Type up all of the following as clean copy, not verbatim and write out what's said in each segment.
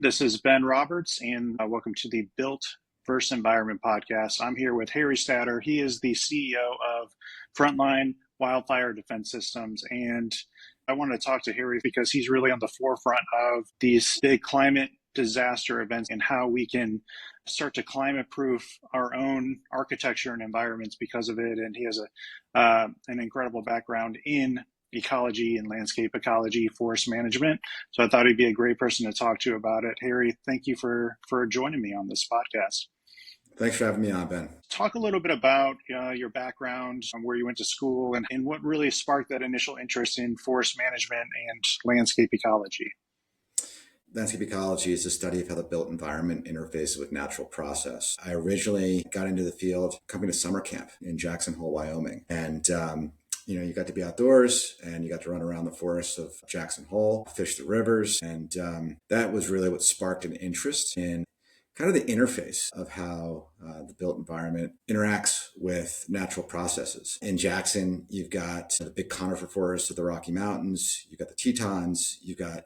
This is Ben Roberts, and welcome to the Built Versus Environment podcast. I'm here with Harry Statter. He is the CEO of Frontline Wildfire Defense Systems, and I wanted to talk to Harry because he's really on the forefront of these big climate disaster events and how we can start to climate-proof our own architecture and environments because of it. And he has an incredible background in ecology and landscape ecology, forest management. So I thought he'd be a great person to talk to about it. Harry, thank you for joining me on this podcast. Thanks for having me on, Ben. Talk a little bit about your background and where you went to school and what really sparked that initial interest in forest management and landscape ecology. Landscape ecology is the study of how the built environment interfaces with natural process. I originally got into the field coming to summer camp in Jackson Hole, Wyoming. And you got to be outdoors and you got to run around the forests of Jackson Hole, fish the rivers. And that was really what sparked an interest in kind of the interface of how the built environment interacts with natural processes. In Jackson, you've got the big conifer forests of the Rocky Mountains, you've got the Tetons, you've got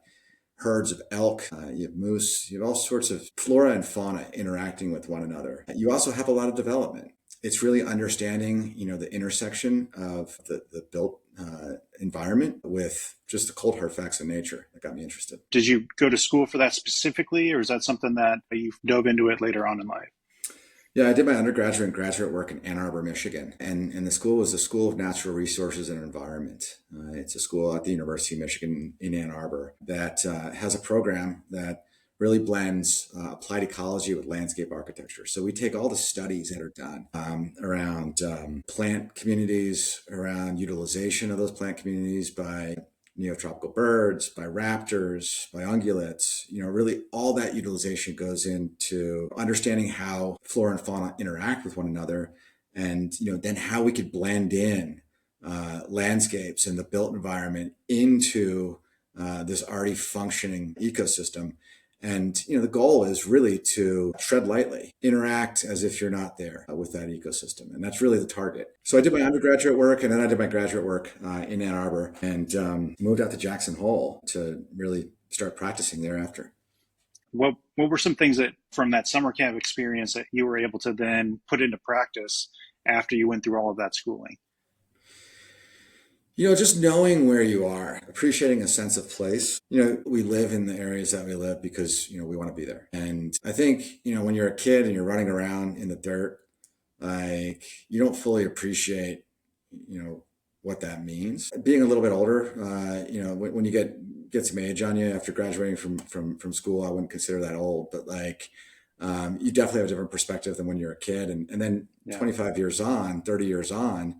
herds of elk, you have moose, you have all sorts of flora and fauna interacting with one another. You also have a lot of development. It's really understanding, the intersection of the built environment with just the cold hard facts of nature that got me interested. Did you go to school for that specifically, or is that something that you dove into it later on in life? Yeah, I did my undergraduate and graduate work in Ann Arbor, Michigan. And the school was the School of Natural Resources and Environment. It's a school at the University of Michigan in Ann Arbor that has a program that really blends applied ecology with landscape architecture. So we take all the studies that are done around plant communities, around utilization of those plant communities by neotropical birds, by raptors, by ungulates, really all that utilization goes into understanding how flora and fauna interact with one another. And, then how we could blend in landscapes and the built environment into this already functioning ecosystem. And, the goal is really to tread lightly, interact as if you're not there with that ecosystem. And that's really the target. So I did my undergraduate work and then I did my graduate work in Ann Arbor and moved out to Jackson Hole to really start practicing thereafter. What were some things that from that summer camp experience that you were able to then put into practice after you went through all of that schooling? Just knowing where you are, appreciating a sense of place. We live in the areas that we live because, we want to be there. And I think, when you're a kid and you're running around in the dirt, you don't fully appreciate, what that means. Being a little bit older, when you get some age on you after graduating from school, I wouldn't consider that old, but you definitely have a different perspective than when you're a kid. And then 25 years on, 30 years on,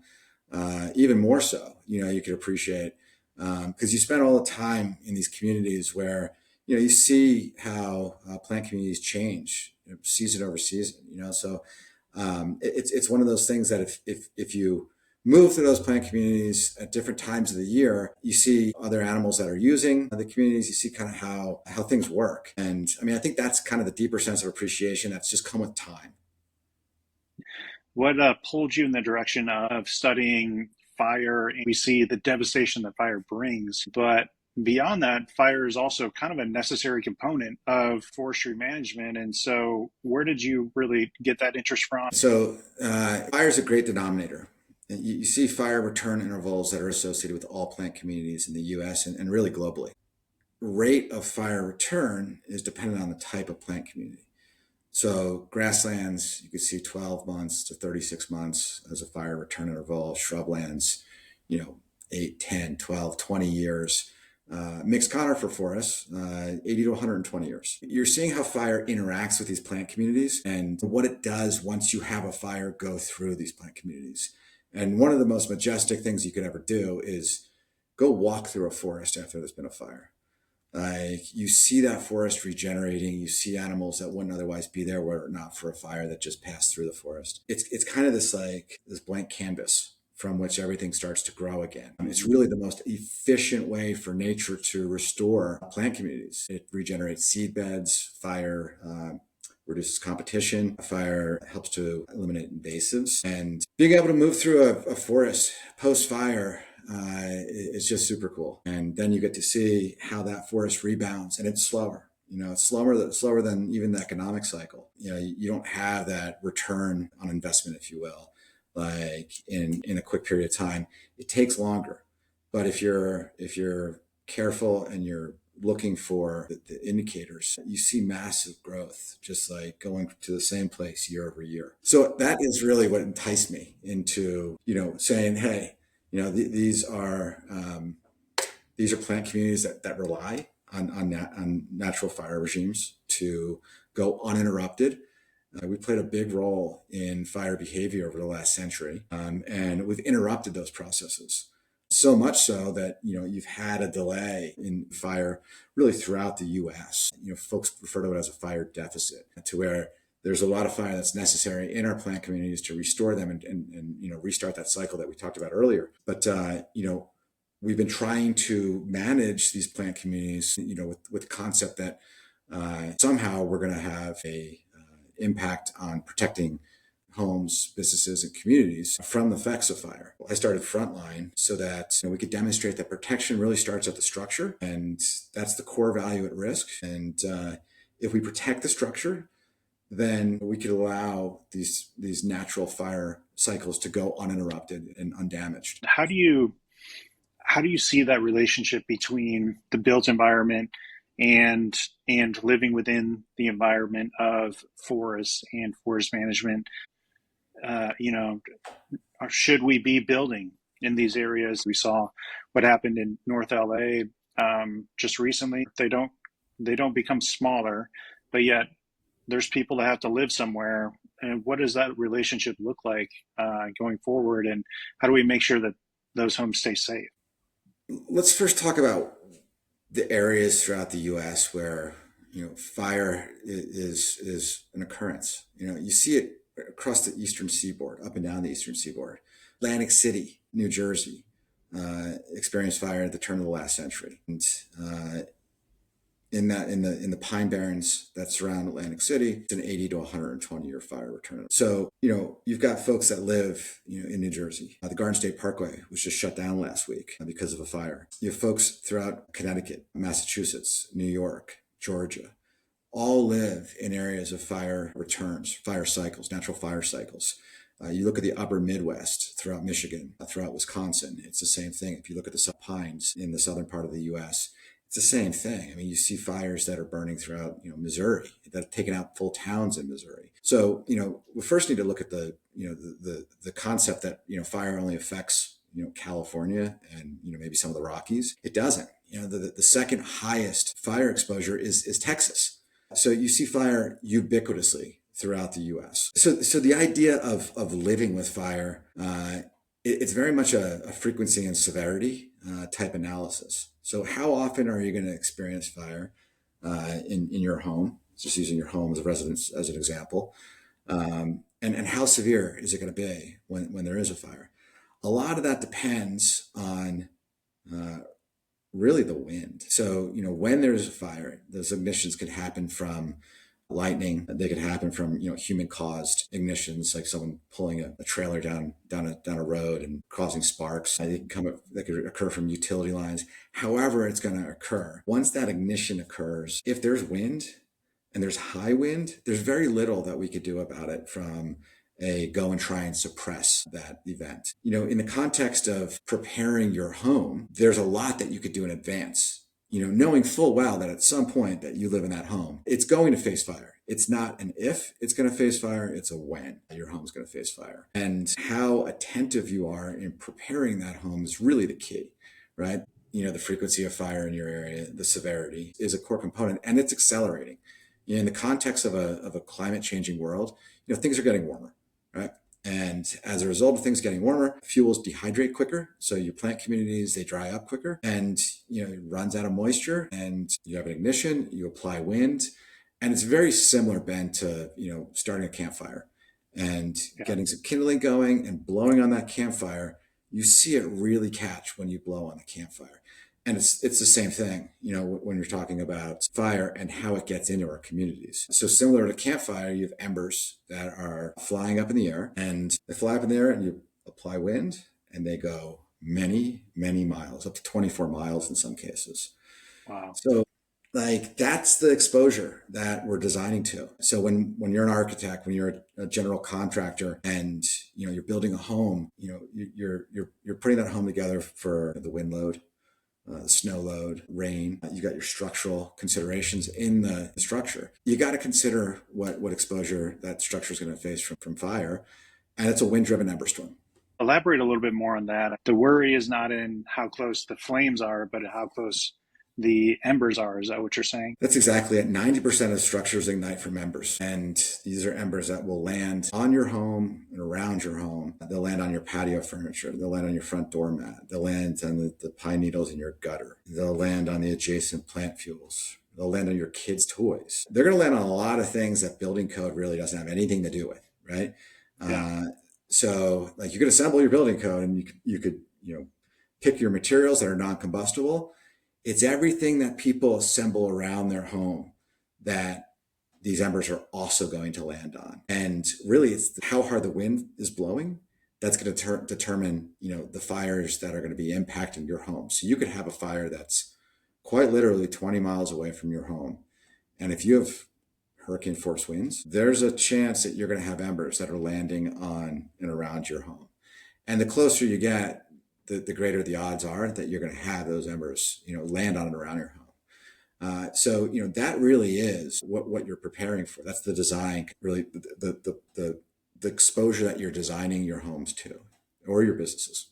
even more so, you could appreciate, because you spend all the time in these communities where, you see how plant communities change season over season, so it's one of those things that if you move through those plant communities at different times of the year, you see other animals that are using the communities, you see kind of how things work. And I think that's kind of the deeper sense of appreciation that's just come with time. What pulled you in the direction of studying fire? We see the devastation that fire brings, but beyond that, fire is also kind of a necessary component of forestry management. And so where did you really get that interest from? So fire is a great denominator. You see fire return intervals that are associated with all plant communities in the US and really globally. Rate of fire return is dependent on the type of plant community. So grasslands, you could see 12 months to 36 months as a fire return interval. Shrublands, 8, 10, 12, 20 years. Mixed conifer forests, 80 to 120 years. You're seeing how fire interacts with these plant communities and what it does once you have a fire go through these plant communities. And one of the most majestic things you could ever do is go walk through a forest after there's been a fire. You see that forest regenerating, you see animals that wouldn't otherwise be there were it not for a fire that just passed through the forest. It's kind of this blank canvas from which everything starts to grow again. It's really the most efficient way for nature to restore plant communities. It regenerates seed beds, fire reduces competition, fire helps to eliminate invasives, and being able to move through a forest post-fire it's just super cool. And then you get to see how that forest rebounds, and it's slower. It's slower than even the economic cycle. You don't have that return on investment, if you will, like in a quick period of time. It takes longer. But if you're careful and you're looking for the indicators, you see massive growth, just like going to the same place year over year. So that is really what enticed me into, saying, hey, these are plant communities that rely on natural fire regimes to go uninterrupted. We played a big role in fire behavior over the last century, and we've interrupted those processes. So much so that you've had a delay in fire really throughout the U.S. Folks refer to it as a fire deficit, to where there's a lot of fire that's necessary in our plant communities to restore them and restart that cycle that we talked about earlier. But we've been trying to manage these plant communities, with the concept that somehow we're going to have a impact on protecting homes, businesses, and communities from the effects of fire. I started Frontline so that we could demonstrate that protection really starts at the structure, and that's the core value at risk. And if we protect the structure, then we could allow these natural fire cycles to go uninterrupted and undamaged. How do you see that relationship between the built environment and living within the environment of forests and forest management? Should we be building in these areas? We saw what happened in North LA just recently. They don't become smaller, but yet there's people that have to live somewhere. And what does that relationship look like going forward? And how do we make sure that those homes stay safe? Let's first talk about the areas throughout the U.S. where fire is an occurrence. You see it across the eastern seaboard, up and down the eastern seaboard. Atlantic City, New Jersey, experienced fire at the turn of the last century, and in the Pine Barrens that surround Atlantic City, it's an 80 to 120 year fire return. So you've got folks that live in New Jersey. The Garden State Parkway was just shut down last week because of a fire. You have folks throughout Connecticut, Massachusetts, New York, Georgia, all live in areas of fire returns, fire cycles, natural fire cycles. You look at the upper Midwest, throughout Michigan, throughout Wisconsin, it's the same thing. If you look at the pines in the southern part of the U.S., it's the same thing. I mean, you see fires that are burning throughout, Missouri, that have taken out full towns in Missouri. So, we first need to look at the concept that, fire only affects, California and, maybe some of the Rockies. It doesn't. The second highest fire exposure is Texas. So you see fire ubiquitously throughout the U.S. So the idea of living with fire, it's very much a frequency and severity type analysis. So how often are you going to experience fire in your home? Just using your home as a residence as an example. And how severe is it going to be when there is a fire? A lot of that depends on really the wind. So, when there's a fire, those ignitions could happen from lightning. They could happen from, human caused ignitions, like someone pulling a trailer down a road and causing sparks. That could occur from utility lines. However it's going to occur, once that ignition occurs, if there's wind and there's high wind, there's very little that we could do about it from a go and try and suppress that event. In the context of preparing your home, there's a lot that you could do in advance. Knowing full well that at some point that you live in that home, it's going to face fire. It's not an if it's going to face fire, it's a when your home's going to face fire. And how attentive you are in preparing that home is really the key, right? The frequency of fire in your area, the severity is a core component, and it's accelerating. In the context of a climate changing world, things are getting warmer, right? And as a result of things getting warmer, fuels dehydrate quicker. So your plant communities, they dry up quicker, and it runs out of moisture, and you have an ignition, you apply wind. And it's very similar, Ben, to, starting a campfire and getting some kindling going and blowing on that campfire. You see it really catch when you blow on the campfire. And it's the same thing, when you're talking about fire and how it gets into our communities. So similar to campfire, you have embers that are flying up in the air, and they fly up in the air and you apply wind and they go many, many miles, up to 24 miles in some cases. Wow. So Like that's the exposure that we're designing to. So when you're an architect, when you're a general contractor, and you're building a home, you're putting that home together for the wind load, the snow load, rain. You got your structural considerations in the structure. You got to consider what exposure that structure is going to face from fire, and it's a wind-driven ember storm. Elaborate a little bit more on that. The worry is not in how close the flames are, but how close the embers are. Is that what you're saying? That's exactly it. 90% of structures ignite from embers. And these are embers that will land on your home and around your home. They'll land on your patio furniture. They'll land on your front doormat. They'll land on the pine needles in your gutter. They'll land on the adjacent plant fuels. They'll land on your kids' toys. They're going to land on a lot of things that building code really doesn't have anything to do with, right? Yeah. So like you could assemble your building code and you could pick your materials that are non-combustible. It's everything that people assemble around their home that these embers are also going to land on. And really it's how hard the wind is blowing that's going to determine, the fires that are going to be impacting your home. So you could have a fire that's quite literally 20 miles away from your home. And if you have hurricane force winds, there's a chance that you're going to have embers that are landing on and around your home. And the closer you get, the greater the odds are that you're going to have those embers, land on and around your home. So that really is what you're preparing for. That's the design, really, the exposure that you're designing your homes to, or your businesses.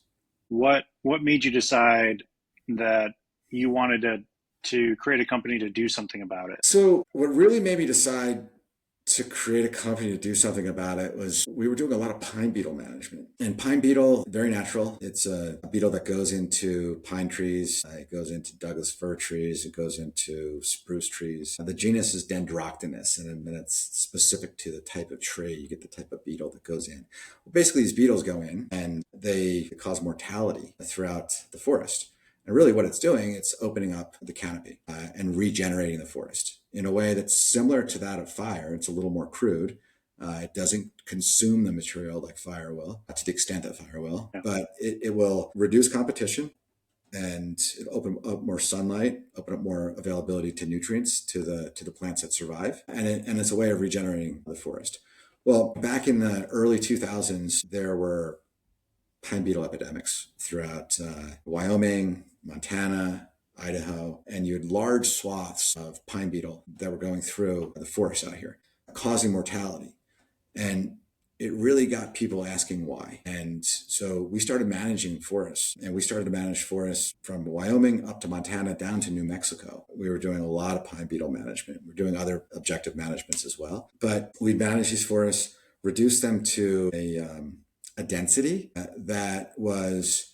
What made you decide that you wanted to create a company to do something about it? So what really made me decide to create a company to do something about it was we were doing a lot of pine beetle management. And pine beetle, very natural. It's a beetle that goes into pine trees. It goes into Douglas fir trees. It goes into spruce trees. The genus is Dendroctonus, and then it's specific to the type of tree. You get the type of beetle that goes in. Well, basically, these beetles go in and they cause mortality throughout the forest. And really what it's doing, it's opening up the canopy and regenerating the forest in a way that's similar to that of fire. It's a little more crude. It doesn't consume the material like fire will, to the extent that fire will, but it will reduce competition and it'll open up more sunlight, open up more availability to nutrients to the plants that survive. And it's a way of regenerating the forest. Well, back in the early 2000s, there were pine beetle epidemics throughout Wyoming, Montana, Idaho, and you had large swaths of pine beetle that were going through the forest out here, causing mortality. And it really got people asking why. And so we started managing forests, and we started to manage forests from Wyoming up to Montana down to New Mexico. We were doing a lot of pine beetle management. We're doing other objective managements as well. But we managed these forests, reduced them to a density that was,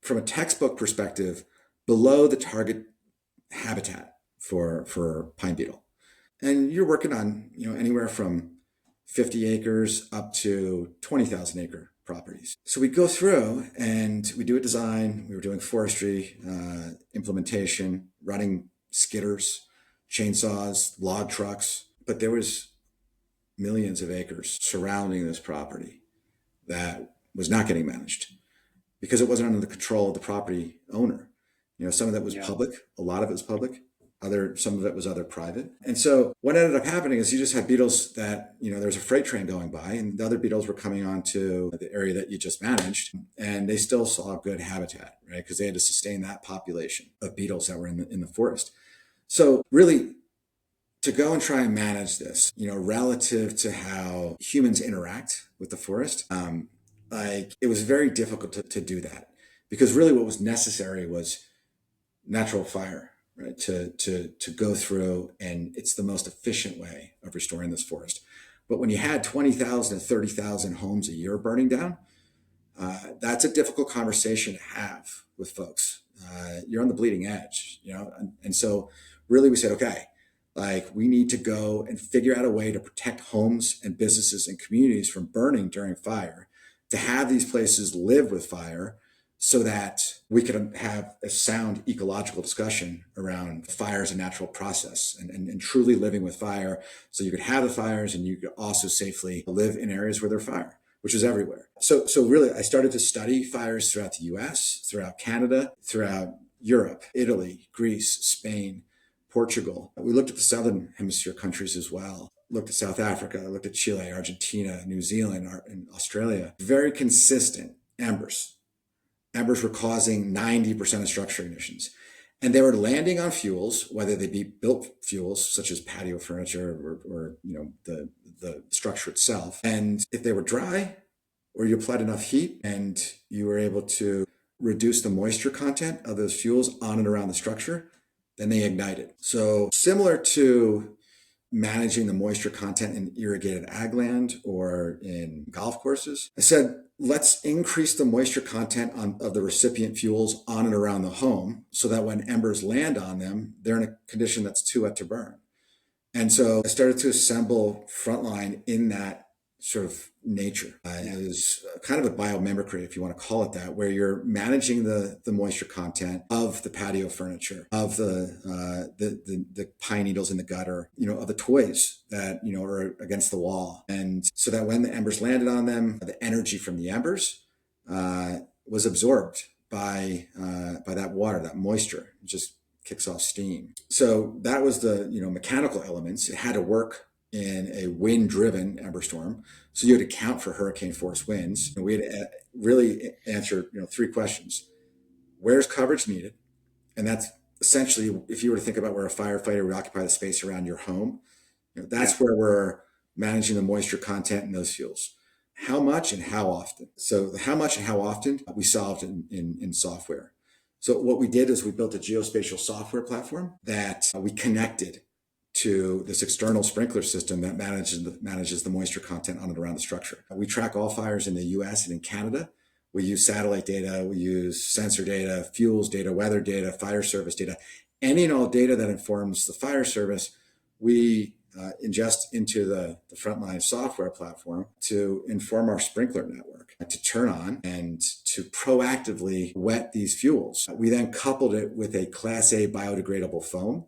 from a textbook perspective, below the target habitat for pine beetle. And you're working on, anywhere from 50 acres up to 20,000 acre properties. So we go through and we do a design. We were doing forestry, implementation, running skidders, chainsaws, log trucks, but there was millions of acres surrounding this property that was not getting managed because it wasn't under the control of the property owner. Some of that was public, a lot of it was public, some of it was other private. And so what ended up happening is you just had beetles that, there's a freight train going by and the other beetles were coming onto the area that you just managed, and they still saw good habitat, right? Because they had to sustain that population of beetles that were in the forest. So really, to go and try and manage this, relative to how humans interact with the forest, it was very difficult to do that, because really what was necessary was natural fire, right? To go through, and it's the most efficient way of restoring this forest. But when you had 20,000 to 30,000 homes a year burning down, that's a difficult conversation to have with folks. You're on the bleeding edge, and so really we said, okay, we need to go and figure out a way to protect homes and businesses and communities from burning during fire, to have these places live with fire so that we could have a sound ecological discussion around fire as a natural process and truly living with fire. So you could have the fires and you could also safely live in areas where there's fire, which is everywhere. So really I started to study fires throughout the US, throughout Canada, throughout Europe, Italy, Greece, Spain, Portugal. We looked at the Southern Hemisphere countries as well. Looked at South Africa, looked at Chile, Argentina, New Zealand, and Australia. Very consistent embers. Embers were causing 90% of structure ignitions. And they were landing on fuels, whether they be built fuels such as patio furniture or the structure itself. And if they were dry, or you applied enough heat and you were able to reduce the moisture content of those fuels on and around the structure, then they ignited. So similar to managing the moisture content in irrigated ag land or in golf courses, I said, let's increase the moisture content of the recipient fuels on and around the home so that when embers land on them, they're in a condition that's too wet to burn. And so I started to assemble Frontline in that sort of nature. It was kind of a biomimicry, if you want to call it that, where you're managing the moisture content of the patio furniture, of the pine needles in the gutter, of the toys that, are against the wall. And so that when the embers landed on them, the energy from the embers was absorbed by that water, that moisture. It just kicks off steam. So that was the, mechanical elements. It had to work in a wind-driven ember storm. So you had to account for hurricane force winds. And we had to really answer, 3 questions. Where's coverage needed? And that's essentially, if you were to think about where a firefighter would occupy the space around your home, that's where we're managing the moisture content in those fuels. How much and how often? So the how much and how often we solved in software. So what we did is we built a geospatial software platform that we connected to this external sprinkler system that manages the moisture content on and around the structure. We track all fires in the US and in Canada. We use satellite data, we use sensor data, fuels data, weather data, fire service data. Any and all data that informs the fire service, we ingest into the Frontline software platform to inform our sprinkler network to turn on and to proactively wet these fuels. We then coupled it with a Class A biodegradable foam.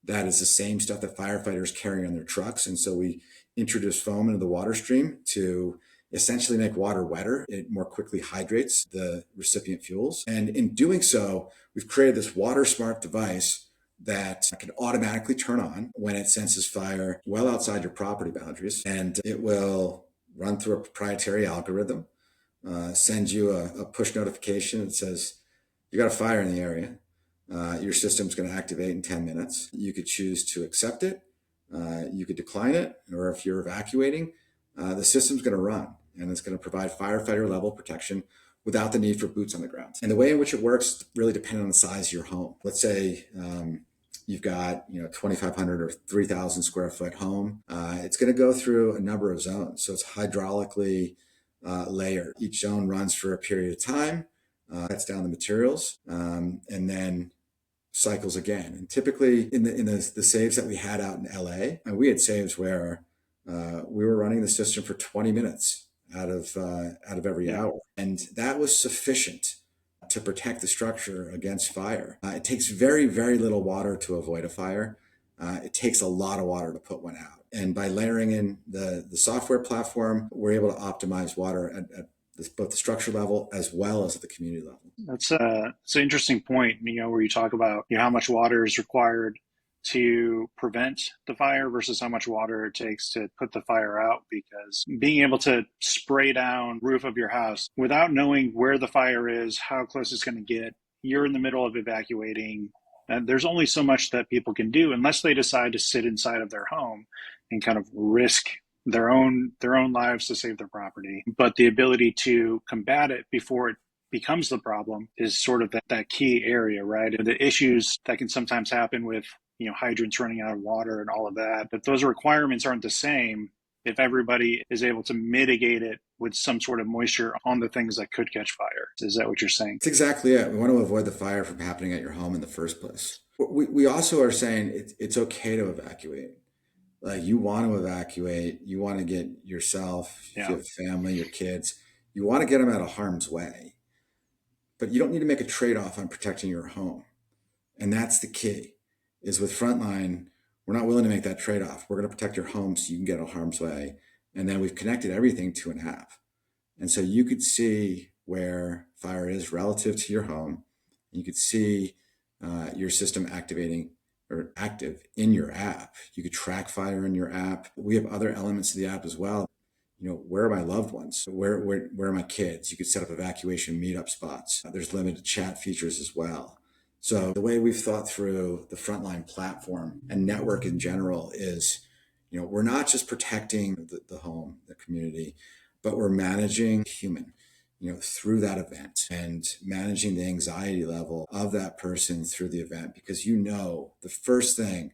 That is the same stuff that firefighters carry on their trucks. And so we introduce foam into the water stream to essentially make water wetter. It more quickly hydrates the recipient fuels. And in doing so, we've created this water smart device that can automatically turn on when it senses fire well outside your property boundaries. And it will run through a proprietary algorithm, send you a push notification that says, you got a fire in the area. Your system's going to activate in 10 minutes. You could choose to accept it. You could decline it. Or if you're evacuating, the system's going to run and it's going to provide firefighter level protection without the need for boots on the ground. And the way in which it works really depends on the size of your home. Let's say you've got 2,500 or 3,000 square foot home. It's going to go through a number of zones. So it's hydraulically layered. Each zone runs for a period of time, cuts down the materials, and then cycles again. And typically in the saves that we had out in LA, and we had saves where we were running the system for 20 minutes out of every hour. And that was sufficient to protect the structure against fire. It takes very, very little water to avoid a fire. It takes a lot of water to put one out. And by layering in the software platform, we're able to optimize water at both the structure level as well as at the community level. That's it's an interesting point, where you talk about how much water is required to prevent the fire versus how much water it takes to put the fire out, because being able to spray down the roof of your house without knowing where the fire is, how close it's going to get, you're in the middle of evacuating. And there's only so much that people can do unless they decide to sit inside of their home and kind of risk their own lives to save their property. But the ability to combat it before it becomes the problem is sort of that key area, right? And the issues that can sometimes happen with hydrants running out of water and all of that, but those requirements aren't the same if everybody is able to mitigate it with some sort of moisture on the things that could catch fire. Is that what you're saying? That's exactly it. We want to avoid the fire from happening at your home in the first place. We also are saying it's okay to evacuate. Like, you want to evacuate, you want to get yourself, if you have family, your kids, you want to get them out of harm's way, but you don't need to make a trade-off on protecting your home. And that's the key, is with Frontline, we're not willing to make that trade-off. We're going to protect your home so you can get out of harm's way. And then we've connected everything to an app. And so you could see where fire is relative to your home. You could see your system activating are active in your app. You could track fire in your app. We have other elements of the app as well. Where are my loved ones? Where are my kids? You could set up evacuation meetup spots. There's limited chat features as well. So the way we've thought through the Frontline platform and network in general is, we're not just protecting the home, the community, but we're managing human, through that event and managing the anxiety level of that person through the event. Because the first thing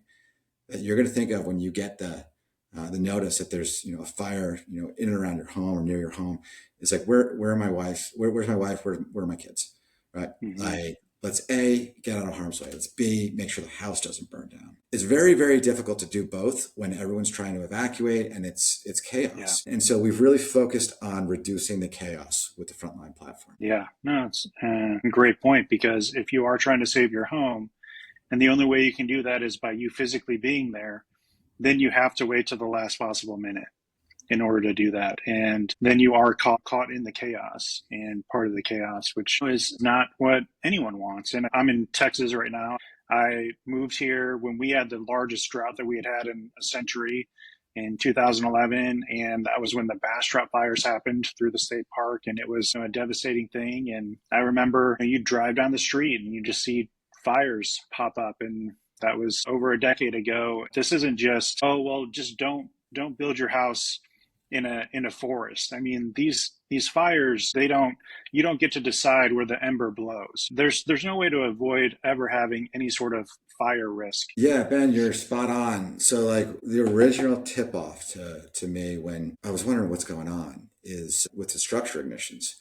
that you're going to think of when you get the notice that there's a fire in and around your home or near your home is like, where's my wife? Where's my wife? Where are my kids? Right? Mm-hmm. Let's A, get out of harm's way. Let's B, make sure the house doesn't burn down. It's very, very difficult to do both when everyone's trying to evacuate and it's chaos. Yeah. And so we've really focused on reducing the chaos with the Frontline platform. Yeah, no, it's a great point, because if you are trying to save your home, and the only way you can do that is by you physically being there, then you have to wait till the last possible minute in order to do that. And then you are caught in the chaos and part of the chaos, which is not what anyone wants. And I'm in Texas right now. I moved here when we had the largest drought that we had in a century in 2011. And that was when the Bastrop fires happened through the state park. And it was a devastating thing. And I remember you drive down the street and you just see fires pop up, and that was over a decade ago. This isn't just, just don't build your house in a forest. I mean, these fires, you don't get to decide where the ember blows. There's no way to avoid ever having any sort of fire risk. Yeah, Ben, you're spot on. So like the original tip off to me when I was wondering what's going on is with the structure ignitions.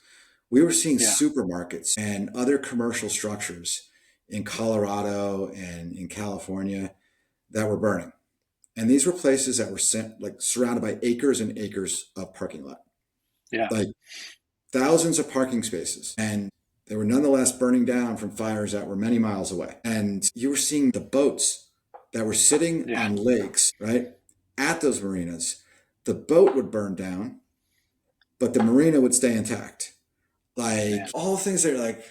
We were seeing supermarkets and other commercial structures in Colorado and in California that were burning. And these were places that were surrounded by acres and acres of parking lot. Yeah. Like thousands of parking spaces. And they were nonetheless burning down from fires that were many miles away. And you were seeing the boats that were sitting on lakes, right? At those marinas. The boat would burn down, but the marina would stay intact. All things that are like,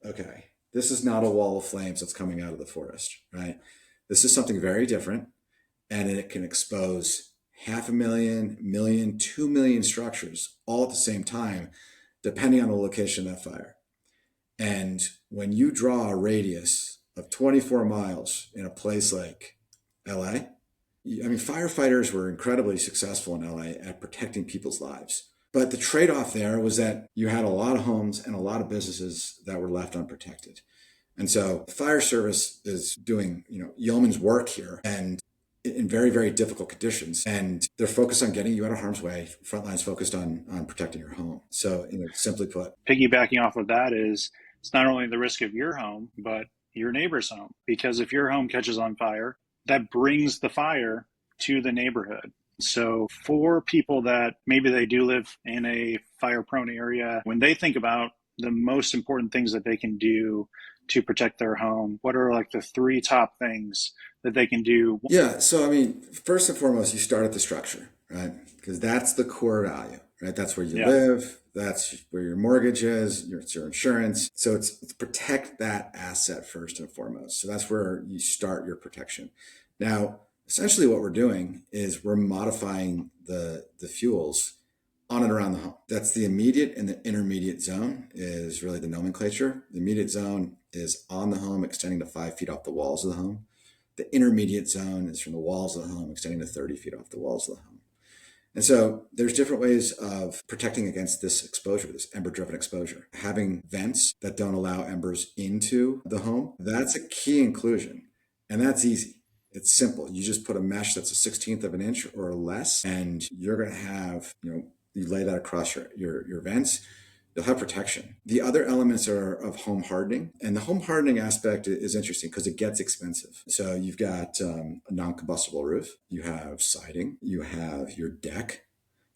okay, this is not a wall of flames that's coming out of the forest, right? This is something very different. And it can expose 500,000, 2 million structures all at the same time, depending on the location of that fire. And when you draw a radius of 24 miles in a place like LA, firefighters were incredibly successful in LA at protecting people's lives. But the trade-off there was that you had a lot of homes and a lot of businesses that were left unprotected. And so the fire service is doing, yeoman's work here, and in very, very difficult conditions. And they're focused on getting you out of harm's way. Frontline's focused on protecting your home. So, simply put. Piggybacking off of that is, it's not only the risk of your home, but your neighbor's home. Because if your home catches on fire, that brings the fire to the neighborhood. So for people that maybe they do live in a fire-prone area, when they think about the most important things that they can do to protect their home, what are like the 3 top things that they can do? Yeah. So, first and foremost, you start at the structure, right? Because that's the core value, right? That's where you live. That's where your mortgage is. It's your insurance. So it's protect that asset first and foremost. So that's where you start your protection. Now, essentially what we're doing is we're modifying the fuels on and around the home. That's the immediate and the intermediate zone is really the nomenclature. The immediate zone is on the home, extending to 5 feet off the walls of the home. The intermediate zone is from the walls of the home, extending to 30 feet off the walls of the home. And so there's different ways of protecting against this exposure, this ember-driven exposure. Having vents that don't allow embers into the home, that's a key inclusion. And that's easy. It's simple. You just put a mesh that's a 1/16 of an inch or less, and you're going to have, you lay that across your vents. You'll have protection. The other elements are of home hardening. And the home hardening aspect is interesting because it gets expensive. So you've got a non-combustible roof. You have siding. You have your deck,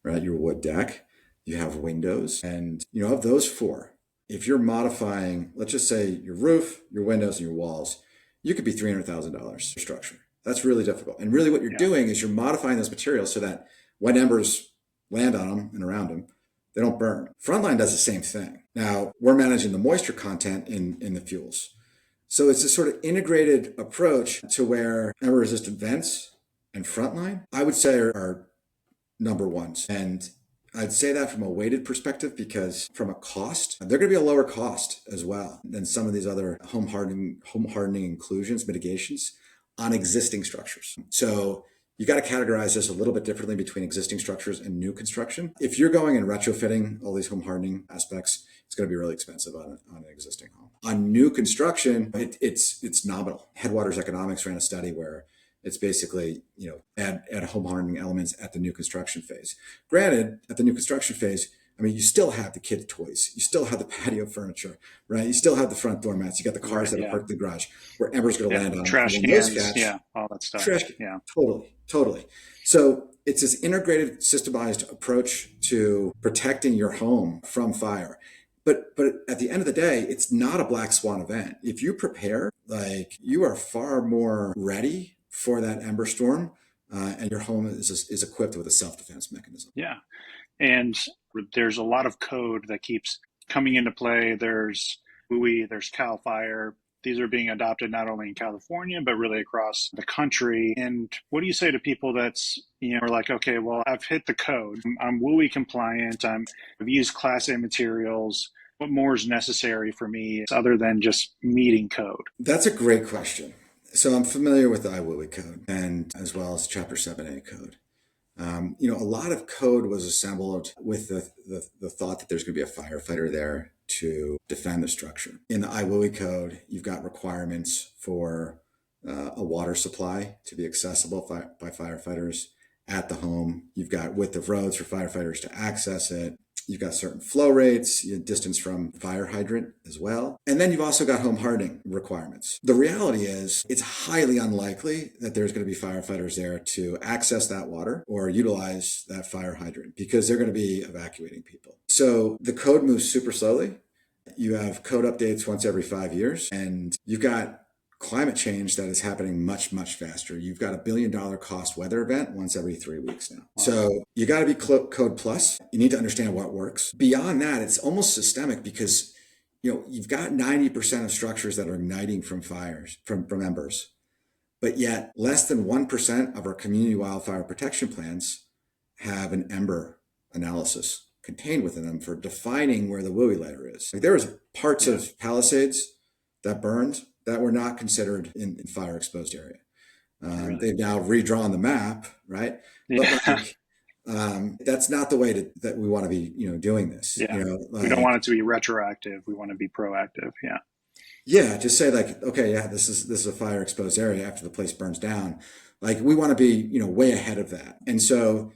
right? Your wood deck. You have windows. And, of those 4, if you're modifying, let's just say your roof, your windows, and your walls, you could be $300,000 for structure. That's really difficult. And really what you're doing is you're modifying those materials so that when embers land on them and around them, they don't burn. Frontline does the same thing. Now, we're managing the moisture content in the fuels. So it's a sort of integrated approach to where ember resistant vents and Frontline, I would say, are number ones. And I'd say that from a weighted perspective because from a cost, they're going to be a lower cost as well than some of these other home hardening inclusions, mitigations on existing structures. So you got to categorize this a little bit differently between existing structures and new construction. If you're going and retrofitting all these home hardening aspects, it's going to be really expensive on an existing home. On new construction, it's nominal. Headwaters Economics ran a study where it's basically, add home hardening elements at the new construction phase. Granted, at the new construction phase, I mean, you still have the kids' toys. You still have the patio furniture, right? You still have the front doormats. You got the cars that are parked in the garage where embers going to land on. Trash cans, all that stuff. Totally. So it's this integrated, systemized approach to protecting your home from fire. But at the end of the day, it's not a black swan event. If you prepare, you are far more ready for that ember storm, and your home is equipped with a self-defense mechanism. Yeah. And there's a lot of code that keeps coming into play. There's WUI, there's CAL FIRE. These are being adopted not only in California, but really across the country. And what do you say to people that's, are like, okay, well, I've hit the code. I'm WUI compliant. I've used Class A materials. What more is necessary for me other than just meeting code? That's a great question. So I'm familiar with the IWUI code and as well as Chapter 7A code. A lot of code was assembled with the thought that there's going to be a firefighter there to defend the structure. In the IWUI code, you've got requirements for a water supply to be accessible by firefighters at the home. You've got width of roads for firefighters to access it. You've got certain flow rates, distance from fire hydrant as well. And then you've also got home hardening requirements. The reality is it's highly unlikely that there's going to be firefighters there to access that water or utilize that fire hydrant because they're going to be evacuating people. So the code moves super slowly. You have code updates once every 5 years, and you've got climate change that is happening much, much faster. You've got $1 billion cost weather event once every 3 weeks now. Wow. So you got to be code plus. You need to understand what works. Beyond that, it's almost systemic because, you've got 90% of structures that are igniting from fires, from embers. But yet less than 1% of our community wildfire protection plans have an ember analysis contained within them for defining where the WUI layer is. There was parts of Palisades that burned that were not considered in fire exposed area. Really? They've now redrawn the map, right? Yeah. But that's not the way that we want to be, doing this. Yeah. We don't want it to be retroactive. We want to be proactive. Yeah. Yeah. Just say okay, this is a fire exposed area after the place burns down. We want to be, way ahead of that. And so,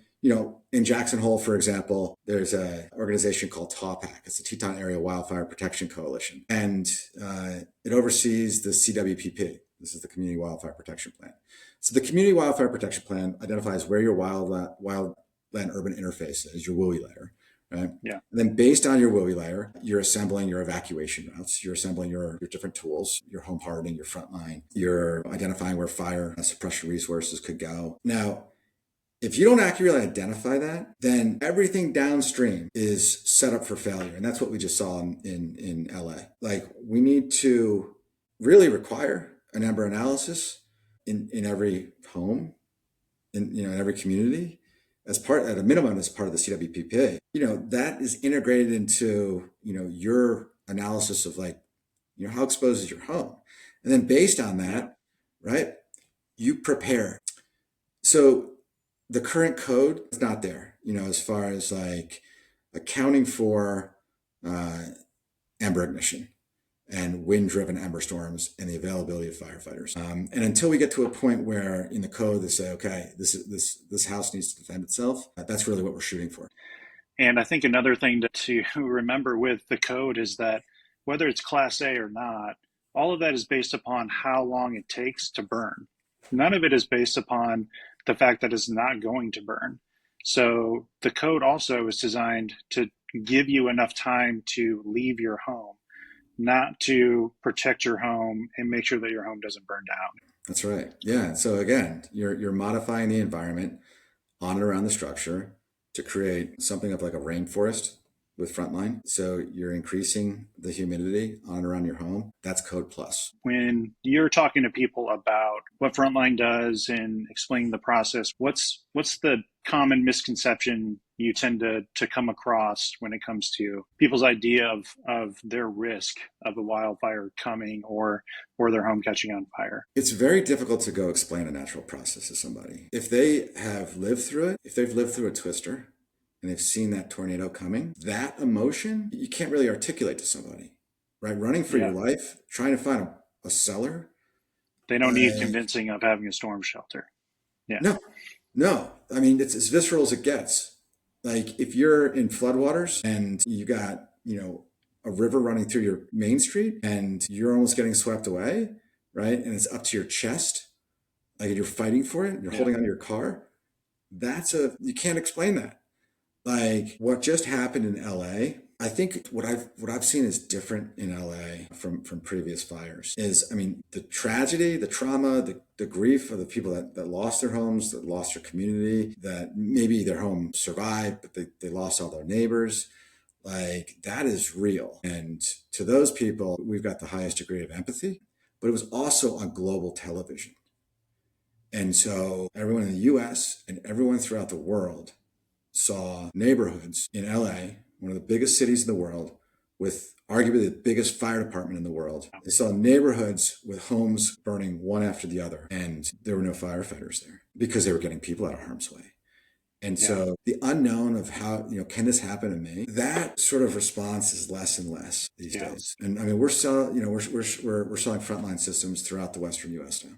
in Jackson Hole, for example, there's an organization called TAWPAC. It's the Teton Area Wildfire Protection Coalition. And it oversees the CWPP. This is the Community Wildfire Protection Plan. So the Community Wildfire Protection Plan identifies where your wildland urban interface is, your WUI layer, right? Yeah. And then based on your WUI layer, you're assembling your evacuation routes. You're assembling your different tools, your home hardening, your Frontline. You're identifying where fire suppression resources could go. Now, if you don't accurately identify that, then everything downstream is set up for failure. And that's what we just saw in LA. We need to really require an ember analysis in every home, in every community, at a minimum as part of the CWPPA. That is integrated into, your analysis of how exposed is your home. And then based on that, right, you prepare. So the current code is not there, as far as accounting for ember ignition and wind-driven ember storms and the availability of firefighters. And until we get to a point where in the code they say, okay, this house needs to defend itself, that's really what we're shooting for. And I think another thing to remember with the code is that whether it's Class A or not, all of that is based upon how long it takes to burn. None of it is based upon the fact that it's not going to burn. So the code also is designed to give you enough time to leave your home, not to protect your home and make sure that your home doesn't burn down. That's right. Yeah. So again, you're modifying the environment on and around the structure to create something of a rainforest with Frontline. So you're increasing the humidity on and around your home. That's code plus. When you're talking to people about what Frontline does and explaining the process, what's the common misconception you tend to come across when it comes to people's idea of their risk of a wildfire coming or their home catching on fire? It's very difficult to go explain a natural process to somebody. If they have lived through it, if they've lived through a twister and they've seen that tornado coming, that emotion, you can't really articulate to somebody, right? Running for your life, trying to find a cellar. They don't need convincing of having a storm shelter. Yeah. No. I mean, it's as visceral as it gets. Like if you're in floodwaters and you got, a river running through your main street and you're almost getting swept away, right? And it's up to your chest, like you're fighting for it, you're holding onto your car. You can't explain that. Like what just happened in LA, I think what I've seen is different in LA from previous fires is, I mean, the tragedy, the trauma, the grief of the people that lost their homes, that lost their community, that maybe their home survived, but they lost all their neighbors. Like that is real. And to those people, we've got the highest degree of empathy, but it was also on global television. And so everyone in the US and everyone throughout the world saw neighborhoods in LA, one of the biggest cities in the world, with arguably the biggest fire department in the world. They saw neighborhoods with homes burning one after the other, and there were no firefighters there because they were getting people out of harm's way. And so the unknown of how, can this happen to me? That sort of response is less and less these days. And I mean, we're selling Frontline systems throughout the Western US now.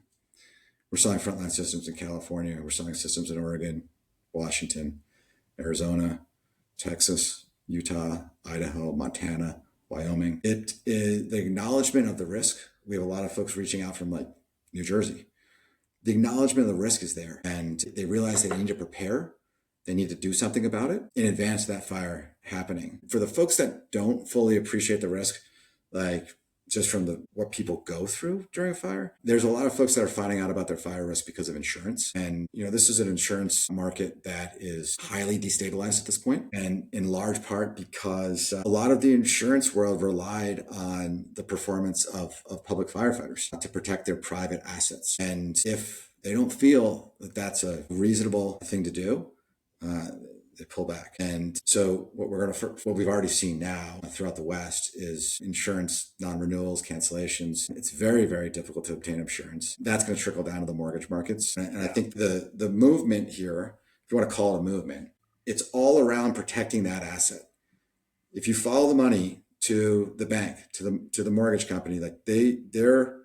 We're selling Frontline systems in California. We're selling systems in Oregon, Washington, Arizona, Texas, Utah, Idaho, Montana, Wyoming. It is the acknowledgement of the risk. We have a lot of folks reaching out from like New Jersey. The acknowledgement of the risk is there, and they realize they need to prepare. They need to do something about it in advance of that fire happening. For the folks that don't fully appreciate the risk, like just from what people go through during a fire, there's a lot of folks that are finding out about their fire risk because of insurance. And, this is an insurance market that is highly destabilized at this point, and in large part because a lot of the insurance world relied on the performance of public firefighters to protect their private assets. And if they don't feel that that's a reasonable thing to do, they pull back. And so what we've already seen now throughout the West is insurance non-renewals, cancellations. It's very, very difficult to obtain insurance. That's going to trickle down to the mortgage markets. And I think the movement here, if you want to call it a movement, it's all around protecting that asset. If you follow the money to the bank, to the mortgage company, like their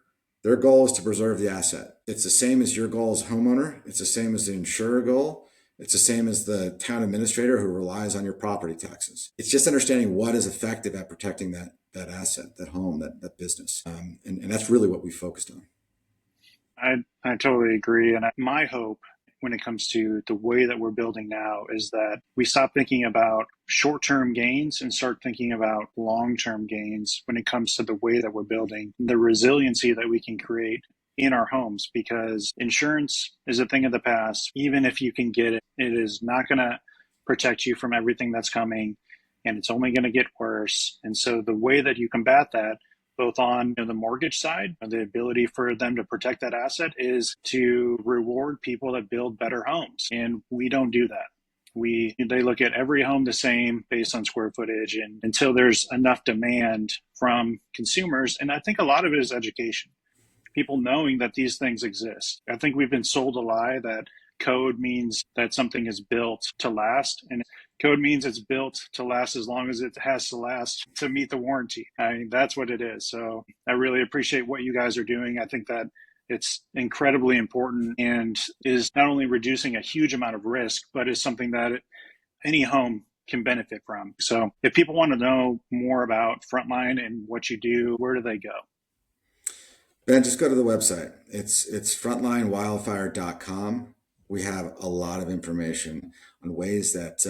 goal is to preserve the asset. It's the same as your goal as homeowner. It's the same as the insurer goal. It's the same as the town administrator who relies on your property taxes. It's just understanding what is effective at protecting that asset, that home, that business. And that's really what we focused on. I totally agree. And my hope when it comes to the way that we're building now is that we stop thinking about short-term gains and start thinking about long-term gains when it comes to the way that we're building, the resiliency that we can create in our homes, because insurance is a thing of the past. Even if you can get it, it is not going to protect you from everything that's coming, and it's only going to get worse. And so the way that you combat that, both on the mortgage side, the ability for them to protect that asset, is to reward people that build better homes. And we don't do that. They look at every home the same based on square footage, and until there's enough demand from consumers. And I think a lot of it is education. People knowing that these things exist. I think we've been sold a lie that code means that something is built to last, and code means it's built to last as long as it has to last to meet the warranty. I mean, that's what it is. So I really appreciate what you guys are doing. I think that it's incredibly important and is not only reducing a huge amount of risk, but is something that any home can benefit from. So if people want to know more about Frontline and what you do, where do they go? Ben, just go to the website. It's frontlinewildfire.com. We have a lot of information on ways that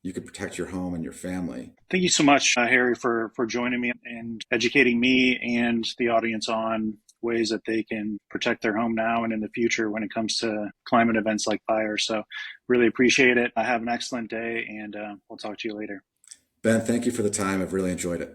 you can protect your home and your family. Thank you so much, Harry, for joining me and educating me and the audience on ways that they can protect their home now and in the future when it comes to climate events like fire. So really appreciate it. Have an excellent day, and we'll talk to you later. Ben, thank you for the time. I've really enjoyed it.